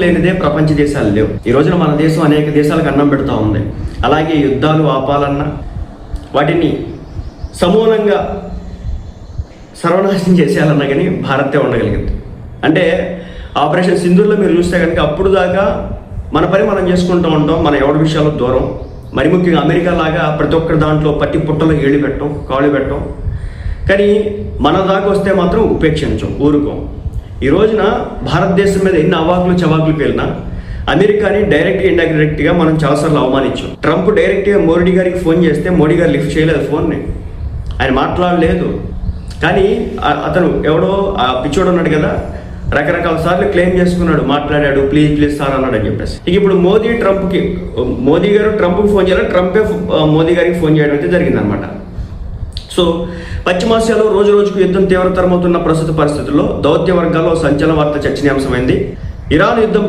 లేనిదే ప్రపంచ దేశాలు లేవు. ఈ రోజున మన దేశం అనేక దేశాలకు అన్నం పెడతా ఉంది. అలాగే యుద్ధాలు ఆపాలన్నా వాటిని సమూలంగా సర్వనాశనం చేసేయాలన్నా కానీ భారతే ఉండగలిగింది. అంటే ఆపరేషన్ సింధూర్లో మీరు చూస్తే కనుక అప్పుడు దాకా మన పని మనం చేసుకుంటూ ఉంటాం, మన ఎవరి విషయాల్లో దూరం. మరి ముఖ్యంగా అమెరికా లాగా ప్రతి ఒక్కరి దాంట్లో పట్టి పుట్టలో ఏళ్ళు పెట్టం, కాళ్ళు పెట్టం. కానీ మన దాకా వస్తే మాత్రం ఉపేక్షించం, ఊరుకోం. ఈ రోజున భారతదేశం మీద ఎన్ని అవాకులు చవాకులు పేలినా అమెరికాని డైరెక్ట్గా ఇండైరెక్ట్గా మనం చాలాసార్లు అవమానించాం. ట్రంప్ డైరెక్ట్గా మోడీ గారికి ఫోన్ చేస్తే మోడీ గారు లిఫ్ట్ చేయలేదు ఫోన్ని, ఆయన మాట్లాడలేదు. కానీ అతను ఎవడో ఆ పిచ్చోడు ఉన్నాడు కదా, రకరకాల సార్లు క్లెయిమ్ చేసుకున్నాడు, మాట్లాడాడు, ప్లీజ్ ప్లీజ్ సార్ అన్నాడు అని చెప్పేసి. ఇక ఇప్పుడు మోదీ గారు ట్రంప్కి ఫోన్ చేయాలి, ట్రంపే మోదీ గారికి ఫోన్ చేయడం అయితే జరిగిందనమాట. సో పశ్చిమాసియాలో రోజు రోజుకు యుద్ధం తీవ్రతరమవుతున్న ప్రస్తుత పరిస్థితుల్లో దౌత్య వర్గాల్లో సంచలన వార్త చర్చనీయాంశమైంది. ఇరాన్ యుద్ధం